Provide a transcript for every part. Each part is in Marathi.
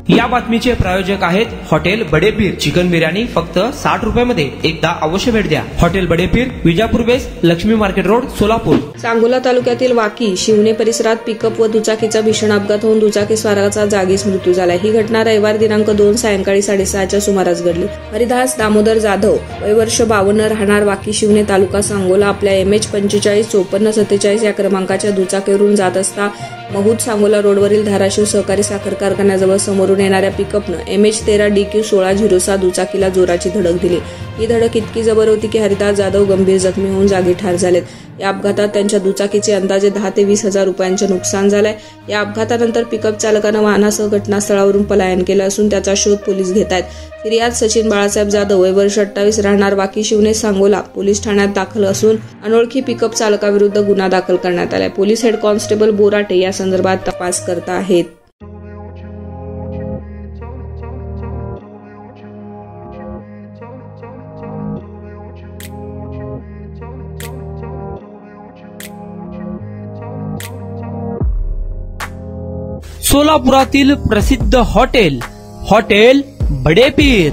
या बातमीचे प्रायोजक आहेत हॉटेल बडेपीर। चिकन बिर्याणी फक्त 60 रुपयामध्ये। एकदा अवश्य भेट द्या। Hotel Badepir, Vijapur base, Laxmi market road, Solapur. Sangola तालुक्यातील वाकी शिवणे परिसरात पिकअप व दुचाकीचा भीषण अपघात होऊन दुचाकी स्वाराचा जागीच मृत्यू झाला। ही घटना रविवार दिनांक 2 सायंकाळी 6:30च्या सुमारास घडली। हरिदास दामोदर जाधव, वय वर्ष 52, राहणार वाकी शिवणे, तालुका सांगोला, आपल्या MH 455447 या क्रमांकाच्या दुचाकीवरून जात असता महूद सांगोला रोडवरील धाराशिव सहकारी साखर कारखान्याजवळ समोरून येणाऱ्या पिकअपनं MH 13DQ 1606 दुचाकीला जोराची धडक दिली। ही धडक इतकी जबर होती की हरिदास जाधव गंभीर जखमी होऊन जागी ठार झालेत। या अपघातात त्यांच्या दुचाकीचे अंदाजे 10 ते 20 हजार रुपयांचे नुकसान झालंय। या अपघातानंतर पिकअप चालकानं वाहनासह घटनास्थळावरून पलायन केलं असून त्याचा शोध पोलीस घेत आहेत। फिर्याद सचिन बाळासाहेब जाधव, वय वर्ष 28, राहणार वाकी शिवणे, सांगोला, पोलीस ठाण्यात दाखल असून अनोळखी पिकअप चालकाविरुद्ध गुन्हा दाखल करण्यात आलाय। पोलीस हेड कॉन्स्टेबल बोराटे या संदर्भात तपास करत आहेत। सोलापुरातील प्रसिद्ध हॉटेल बडेपीर।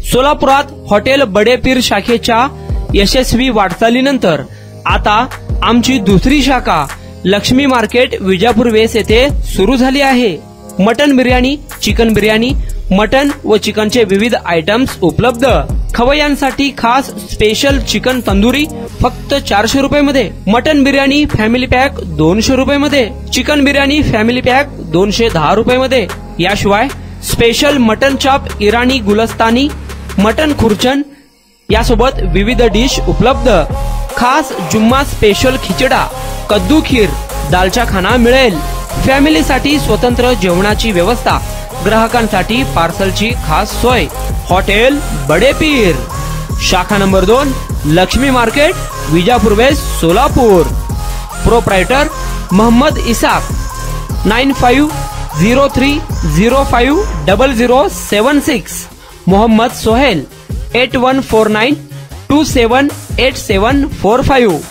सोलापुरात हॉटेल बडेपीर शाखेच्या यशस्वी वाटचालीनंतर आता आमची दुसरी शाखा लक्ष्मी मार्केट, विजापूर वेस येथे सुरू झाली आहे। Mutton biryani, chicken biryani, mutton व चिकनचे विविध आयटम्स उपलब्ध। खवय्यांसाठी खास स्पेशल चिकन तंदुरी फक्त 400 रुपयामध्ये। मटन बिर्याणी फॅमिली पॅक 200 रुपयामध्ये। चिकन बिर्याणी फॅमिली पॅक 210 रुपयामध्ये। याशिवाय स्पेशल मटन चाप, इराणी गुलस्तानी, मटन खुर्चन यासोबत विविध डिश उपलब्ध। खास जुम्मा स्पेशल खिचडा, कद्दू खीर, दालचा खाना मिळेल। फॅमिलीसाठी स्वतंत्र जेवणाची व्यवस्था, ग्राहकांसाठी पार्सलची खास सोय। हॉटेल बडेपीर, शाखा नंबर 2, लक्ष्मी मार्केट, विजापूर वेस, सोलापूर। प्रोप्रायटर मोहम्मद इसाक, 9503050076। मोहम्मद सोहेल, 8149278745।